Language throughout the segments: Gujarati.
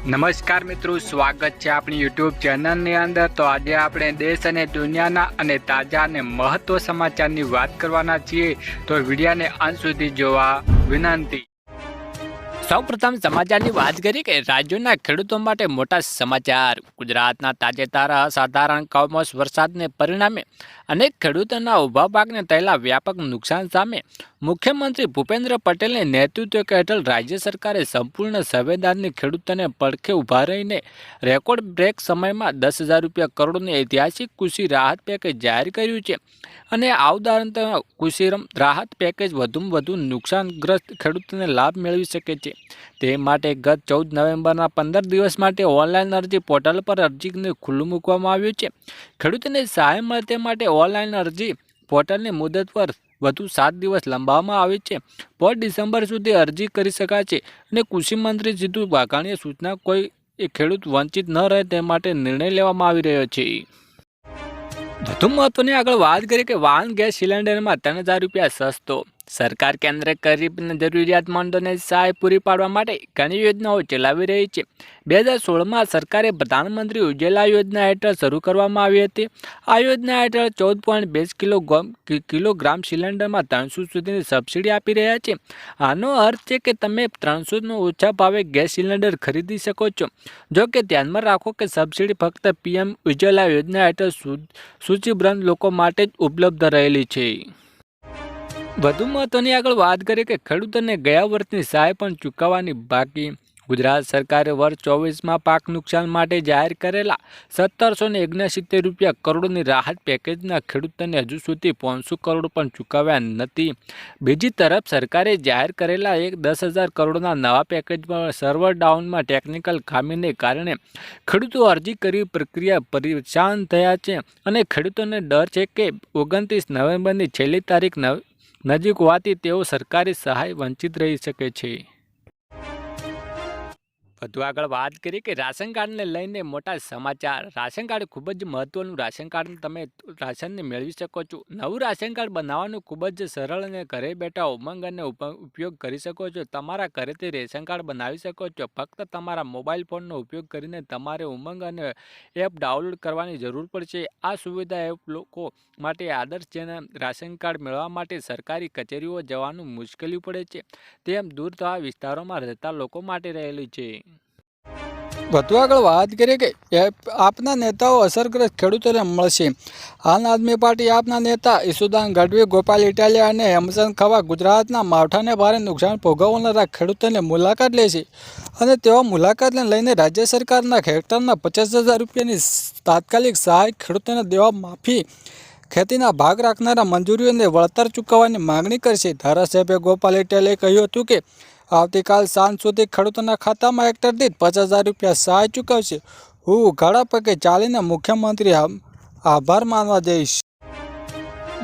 નમસ્કાર મિત્રો, સ્વાગત છે આપણી યુટ્યુબ ચેનલની અંદર। તો આજે આપણે દેશ અને દુનિયાના અને તાજા અને મહત્વ સમાચારની વાત કરવાના છીએ, તો વિડીયોને અંત સુધી જોવા વિનંતી। સૌપ્રથમ સમાચારની વાત કરીએ કે રાજ્યોના ખેડૂતો માટે મોટા સમાચાર। ગુજરાતના તાજેતરના અસાધારણ કમોસમી વરસાદને પરિણામે અનેક ખેડૂતોના ઊભા પાકને થયેલા વ્યાપક નુકસાન સામે મુખ્યમંત્રી ભૂપેન્દ્ર પટેલના નેતૃત્વ હેઠળ રાજ્ય સરકારે સંપૂર્ણ સંવેદનશીલ ખેડૂતોને પડખે ઊભા રહીને રેકોર્ડ બ્રેક સમયમાં 10,000 રૂપિયા કરોડનું ઐતિહાસિક કૃષિ રાહત પેકેજ જાહેર કર્યું છે અને આવનારા કૃષિ રાહત પેકેજ વધુમાં વધુ નુકસાનગ્રસ્ત ખેડૂતોને લાભ મેળવી શકે છે તે માટે ગત 14 નવેમ્બરના 15 દિવસ માટે ઓનલાઈન અરજી પોર્ટલ પર અરજીને ખુલ્લું મૂકવામાં આવ્યું છે। ખેડૂતોને સહાય મળે તે માટે ઓનલાઈન અરજી પોર્ટલની મુદત પર વધુ 7 દિવસ લંબાવવામાં આવી છે। 5 ડિસેમ્બર સુધી અરજી કરી શકાશે અને કૃષિ મંત્રી જીતુ વાઘાણીએ સૂચના કોઈ ખેડૂત વંચિત ન રહે તે માટે નિર્ણય લેવામાં આવી રહ્યો છે। વધુ મહત્વની આગળ વાત કરીએ કે વાહન ગેસ સિલિન્ડરમાં 3,000 રૂપિયા સસ્તો। સરકાર કેન્દ્ર ગરીબ અને જરૂરિયાતમંદોને સહાય પૂરી પાડવા માટે ઘણી યોજનાઓ ચલાવી રહી છે। 2016માં સરકારે પ્રધાનમંત્રી ઉજ્જવલા યોજના હેઠળ શરૂ કરવામાં આવી હતી। આ યોજના હેઠળ 14.2 કિલોગ્રામ સિલિન્ડરમાં 300 સુધીની સબસિડી આપી રહ્યા છે। આનો અર્થ છે કે તમે 300નો ઓછા ભાવે ગેસ સિલિન્ડર ખરીદી શકો છો। જો કે ધ્યાનમાં રાખો કે સબસિડી ફક્ત પીએમ ઉજ્જવલા યોજના હેઠળ સૂચિબદ્ધ લોકો માટે જ ઉપલબ્ધ રહેલી છે। વધુ મહત્વની આગળ વાત કરીએ કે ખેડૂતોને ગયા વર્ષની સહાય પણ ચૂકવવાની બાકી। ગુજરાત સરકારે વર્ષ 24માં પાક નુકસાન માટે જાહેર કરેલા 1,769 રૂપિયા કરોડની રાહત પેકેજના ખેડૂતોને હજુ સુધી 500 કરોડ પણ ચૂકવ્યા નથી। બીજી તરફ સરકારે જાહેર કરેલા 10,000 કરોડના નવા પેકેજમાં સર્વર ડાઉનમાં ટેકનિકલ ખામીને કારણે ખેડૂતો અરજી કરી પ્રક્રિયા પરેશાન થયા છે અને ખેડૂતોને ડર છે કે 29 નવેમ્બરની છેલ્લી તારીખ નજીક હોવાથી તેઓ સરકારી સહાય વંચિત રહી શકે છે। વધુ આગળ વાત કરીએ કે રાશન કાર્ડને લઈને મોટા સમાચાર। રાશન કાર્ડ ખૂબ જ મહત્વનું રાશન કાર્ડ તમે રાશનને મેળવી શકો છો। નવું રાશન કાર્ડ બનાવવાનું ખૂબ જ સરળ અને ઘરે બેઠા ઉમંગ અને ઉપયોગ કરી શકો છો। તમારા ઘરેથી રેશન કાર્ડ બનાવી શકો છો। ફક્ત તમારા મોબાઈલ ફોનનો ઉપયોગ કરીને તમારે ઉમંગ અને એપ ડાઉનલોડ કરવાની જરૂર પડશે। આ સુવિધા એપ લોકો માટે આદર્શ જેને રાશન કાર્ડ મેળવવા માટે સરકારી કચેરીઓ જવાનું મુશ્કેલી પડે છે તેમ દૂર થવા વિસ્તારોમાં રહેતા લોકો માટે રહેલી છે। વધુ આગળ વાત કરીએ કે આપના નેતાઓ અસરગ્રસ્ત ખેડૂતોને મળશે। આમ આદમી પાર્ટી આપના નેતા ઈસુદાન ગઢવી, ગોપાલ ઇટાલિયા અને હેમચંદ ખવા ગુજરાતના માવઠાને ભારે નુકસાન ભોગવનારા ખેડૂતોની મુલાકાત લેશે અને તેઓ મુલાકાતને લઈને રાજ્ય સરકારના હેક્ટરના 50,000 રૂપિયાની તાત્કાલિક સહાય, ખેડૂતોને દેવા માફી, ખેતીના ભાગ રાખનારા મંજૂરીઓને વળતર ચૂકવવાની માંગણી કરશે। ધારાસભ્ય ગોપાલ ઇટાલિયાએ કહ્યું હતું કે આવતીકાલ સાંજ સુધી ખેડૂતોના ખાતામાં હેક્ટર દીઠ 50,000 રૂપિયા સહાય ચૂકવશે। હું ઉઘાડા પગે ચાલીને મુખ્યમંત્રી આભાર માનવા જઈશ।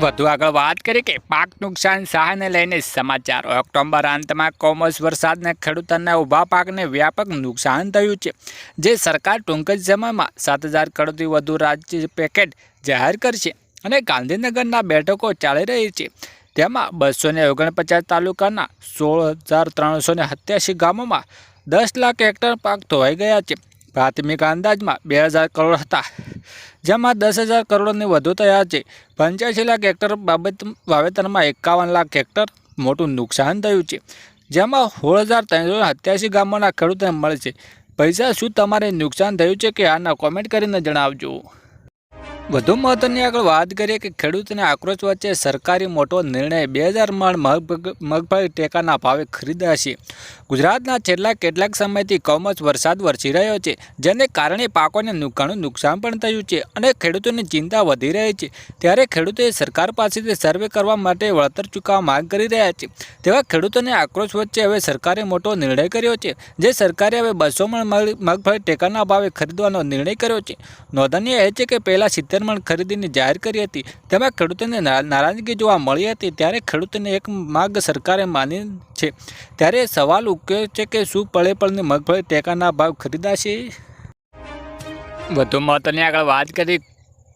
વધુ આગળ વાત કરીએ કે પાક નુકસાન સહાયને લઈને સમાચાર। ઓક્ટોબર અંતમાં કમોસમી વરસાદને ખેડૂતોના ઊભા પાકને વ્યાપક નુકસાન થયું છે, જે સરકાર ટૂંક જ સમયમાં 7,000 કરોડથી વધુ રાજ્ય પેકેજ જાહેર કરશે અને ગાંધીનગરના બેઠકો ચાલી રહી છે તેમાં 249 તાલુકાના 16,387 ગામોમાં 10 લાખ હેક્ટર પાક ધોવાઈ ગયા છે। પ્રાથમિક અંદાજમાં 2,000 કરોડ હતા, જેમાં 10,000 કરોડથી વધુ થયા છે। 85 લાખ હેક્ટર વાવેતરમાં 51 લાખ હેક્ટર મોટું નુકસાન થયું છે, જેમાં 16,387 ગામોના ખેડૂતોને મળશે પૈસા। શું તમારે નુકસાન થયું છે કે આના કોમેન્ટ કરીને જણાવજો। વધુ મહત્વની આગળ વાત કરીએ કે ખેડૂતોને આક્રોશ વચ્ચે સરકારી મોટો નિર્ણય। 2,000 મણ મગફળી ટેકાના ભાવે ખરીદાશે। ગુજરાતના છેલ્લા કેટલાક સમયથી કમોસમી વરસાદ વરસી રહ્યો છે, જેને કારણે પાકોને ઘણું નુકસાન પણ થયું છે અને ખેડૂતોની ચિંતા વધી રહી છે। ત્યારે ખેડૂતોએ સરકાર પાસેથી સર્વે કરવા માટે વળતર ચૂકવવા માંગ કરી રહ્યા છે। તેવા ખેડૂતોને આક્રોશ વચ્ચે હવે સરકારે મોટો નિર્ણય કર્યો છે, જે સરકારે હવે 200 મણ મગફળી ટેકાના ભાવે ખરીદવાનો નિર્ણય કર્યો છે। નોંધનીય એ છે કે પહેલા 70 મણ ખરીદીની જાહેર કરી હતી, તેમાં ખેડૂતોને નારાજગી જોવા મળી હતી। ત્યારે ખેડૂતોને એક માગ સરકારે માની છે, ત્યારે સવાલ ઉઠ્યો છે કે શું પળેપળની મગફળી ટેકાના ભાવ ખરીદાશે। વધુ મહત્વની આગળ વાત કરી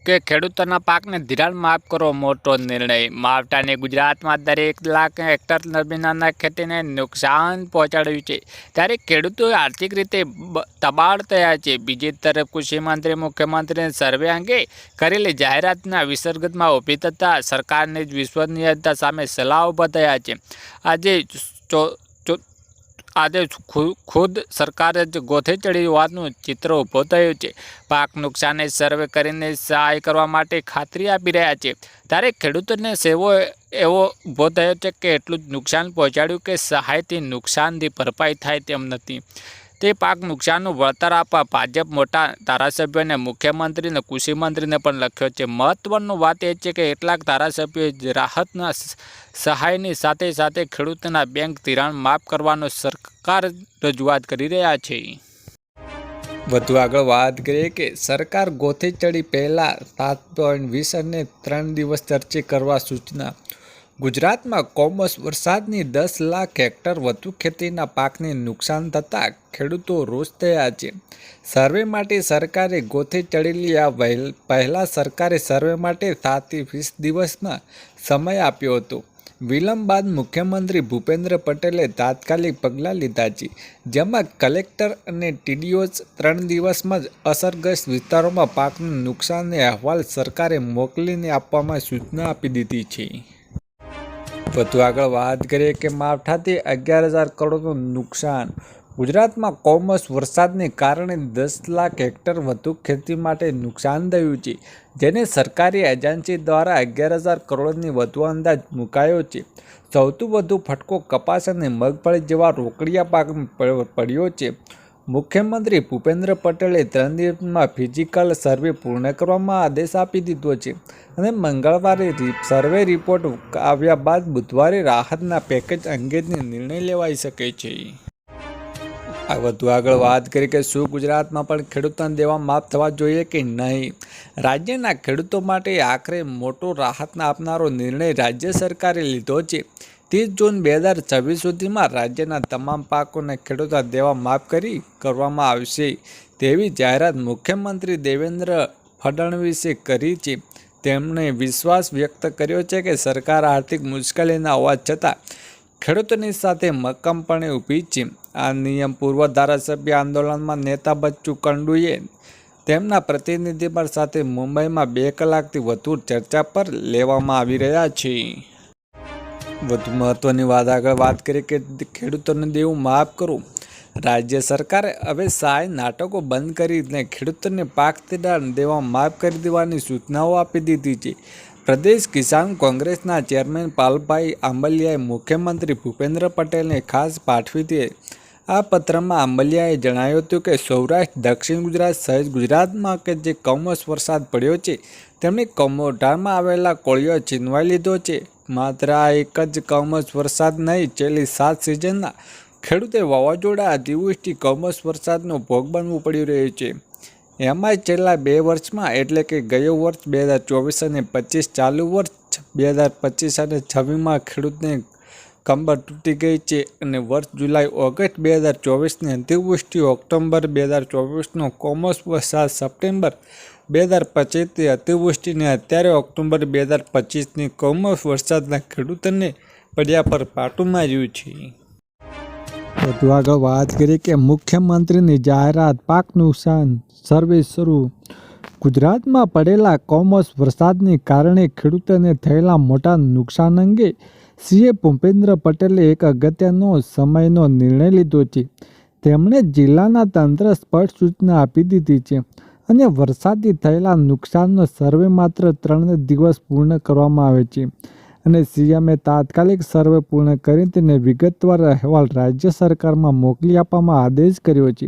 કે ખેડૂતોના પાકને ધિરાણ માફ કરવો મોટો નિર્ણય. માવઠાને ગુજરાતમાં દરેક લાખ હેક્ટર જમીનના ખેતીને નુકસાન પહોંચાડ્યું છે, ત્યારે ખેડૂતો આર્થિક રીતે તબાળ થયા છે. બીજી તરફ કૃષિમંત્રી મુખ્યમંત્રીને સર્વે અંગે કરેલી જાહેરાતના વિસર્ગતમાં ઊભી થતાં સરકારની જ વિશ્વસનીયતા સામે સલાહ ઊભા થયા છે. આજે ખુદ સરકારે જ ગોથે ચડી હોવાનું ચિત્ર ઊભો થયું છે. પાક નુકસાનને સર્વે કરીને સહાય કરવા માટે ખાતરી આપી રહ્યા છે, ત્યારે ખેડૂતોને સેવો એવો ઊભો થયો છે કે એટલું જ નુકસાન પહોંચાડ્યું કે સહાયથી નુકસાનથી ભરપાઈ થાય તેમ નથી. તે પાક નુકસાનનું વળતર આપવા ભાજપ મોટા ધારાસભ્યોને મુખ્યમંત્રી અને કૃષિમંત્રીને પણ લખ્યો છે. મહત્વની વાત એ છે કે કેટલાક ધારાસભ્યોએ રાહતના સહાયની સાથે સાથે ખેડૂતોના બેંક ધિરાણ માફ કરવાનો સરકાર રજૂઆત કરી રહ્યા છે. વધુ આગળ વાત કરીએ કે સરકાર ગોથે ચડી પહેલાં 7.20 અને 3 દિવસ ચર્ચા કરવા સૂચના. ગુજરાતમાં કમોસમી વરસાદની 10 લાખ હેક્ટર વધુ ખેતીના પાકને નુકસાન થતાં ખેડૂતો રોષ થયા છે. સર્વે માટે સરકારે ગોથે ચડેલી આ પહેલાં સરકારે સર્વે માટે 7 થી 20 દિવસનો સમય આપ્યો હતો. વિલંબ બાદ મુખ્યમંત્રી ભૂપેન્દ્ર પટેલે તાત્કાલિક પગલાં લીધા છે, જેમાં કલેક્ટર અને ટીડીઓ 3 દિવસમાં જ અસરગ્રસ્ત વિસ્તારોમાં પાકનું નુકસાનનો અહેવાલ સરકારે મોકલીને આપવામાં સૂચના આપી દીધી છે. વધુ આગળ વાત કરીએ કે માવઠાથી 11,000 કરોડનું નુકસાન. ગુજરાતમાં કમોસમી વરસાદને કારણે 10 લાખ હેક્ટર વધુ ખેતી માટે નુકસાન થયું છે, જેને સરકારી એજન્સી દ્વારા 11,000 કરોડની વધુ અંદાજ મુકાયો છે. સૌથી વધુ ફટકો કપાસ અને મગફળી જેવા રોકડિયા પાક પડ્યો છે. મુખ્યમંત્રી ભૂપેન્દ્ર પટેલે 3 દિવસમાં ફિઝિકલ સર્વે પૂર્ણ કરવામાં આદેશ આપી દીધો છે અને મંગળવારે સર્વે રિપોર્ટ આવ્યા બાદ બુધવારે રાહતના પેકેજ અંગેની નિર્ણય લેવાઈ શકે છે. વધુ આગળ વાત કરી કે શું ગુજરાતમાં પણ ખેડૂતોને દેવા માફ થવા જોઈએ કે નહીં. રાજ્યના ખેડૂતો માટે આખરે મોટો રાહત આપનારો નિર્ણય રાજ્ય સરકારે લીધો છે. 30 જૂન 2026 સુધીમાં રાજ્યના તમામ પાકોને ખેડૂતો દેવા માફ કરવામાં આવશે તેવી જાહેરાત મુખ્યમંત્રી દેવેન્દ્ર ફડણવીસે કરી છે. તેમણે વિશ્વાસ વ્યક્ત કર્યો છે કે સરકાર આર્થિક મુશ્કેલીના હોવા છતાં ખેડૂતોની સાથે મક્કમપણે ઊભી છે. આ નિયમ પૂર્વ ધારાસભ્ય આંદોલનમાં નેતા બચ્ચુ કંડુએ તેમના પ્રતિનિધિમંડળ સાથે મુંબઈમાં 2 કલાકથી વધુ ચર્ચા પર લેવામાં આવી રહ્યા છે. વધુ મહત્વની વાત આગળ વાત કરીએ કે ખેડૂતોને દેવું માફ કરવું. રાજ્ય સરકારે હવે સહાય નાટકો બંધ કરીને ખેડૂતોને પાક ધિરાણ દેવા માફ કરી દેવાની સૂચનાઓ આપી દીધી છે. પ્રદેશ કિસાન કોંગ્રેસના ચેરમેન પાલભાઈ આંબલિયાએ મુખ્યમંત્રી ભૂપેન્દ્ર પટેલને ખાસ પાઠવી હતી. આ પત્રમાં આંબલિયાએ જણાવ્યું હતું કે સૌરાષ્ટ્ર, દક્ષિણ ગુજરાત સહિત ગુજરાતમાં કે જે કમોસમી વરસાદ પડ્યો છે તેમની કમોઢામાં આવેલા કોળિયો છીનવાઈ લીધો છે. માત્ર આ એક જ કમોસમી વરસાદ નહીં, છેલ્લી 7 સિઝનના ખેડૂતે વાવાઝોડા, અતિવૃષ્ટિ, કમોસમી વરસાદનો ભોગ બનવું પડી રહ્યું છે. એમાંય છેલ્લા 2 વર્ષમાં એટલે કે ગયો વર્ષ 2024 અને 25, ચાલુ વર્ષ 2025 અને 26માં ખેડૂતને કંબર તૂટી ગઈ છે અને વર્ષ જુલાઈ ઓગસ્ટ 2024ની અતિવૃષ્ટિ, ઓક્ટોબર 2024નો કમોસમી વરસાદ, સપ્ટેમ્બર 2025ની અતિવૃષ્ટિને અત્યારે ઓક્ટોબર 2025ની કમોસમી વરસાદના ખેડૂતોને પડ્યા પર પાટું માર્યું છે. વધુ આગળ વાત કરીએ કે મુખ્યમંત્રીની જાહેરાત, પાક નુકસાન સર્વે શરૂ. ગુજરાતમાં પડેલા કમોસમી વરસાદને કારણે ખેડૂતોને થયેલા મોટા નુકસાન અંગે સીએમ ભૂપેન્દ્ર પટેલે એક અગત્યનો સમયનો નિર્ણય લીધો છે. તેમણે જિલ્લાના તંત્ર સ્પષ્ટ સૂચના આપી દીધી છે અને વરસાદથી થયેલા નુકસાનનો સર્વે માત્ર 3 દિવસ પૂર્ણ કરવામાં આવે છે અને સીએમએ તાત્કાલિક સર્વે પૂર્ણ કરી તેને વિગતવાર અહેવાલ રાજ્ય સરકારમાં મોકલી આપવામાં આદેશ કર્યો છે.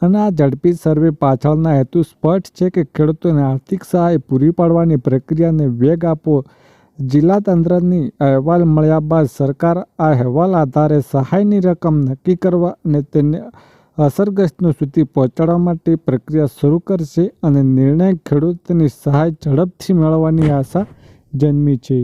અને આ ઝડપી સર્વે પાછળના હેતુ સ્પષ્ટ છે કે ખેડૂતોને આર્થિક સહાય પૂરી પાડવાની પ્રક્રિયાને વેગ આપવો. જિલ્લા તંત્રની અહેવાલ મળ્યા બાદ સરકાર આ અહેવાલ આધારે સહાયની રકમ નક્કી કરવા અને તેને અસરગ્રસ્તો સુધી પહોંચાડવા માટે પ્રક્રિયા શરૂ કરશે અને નિર્ણય ખેડૂતોની સહાય ઝડપથી મેળવવાની આશા જન્મી છે.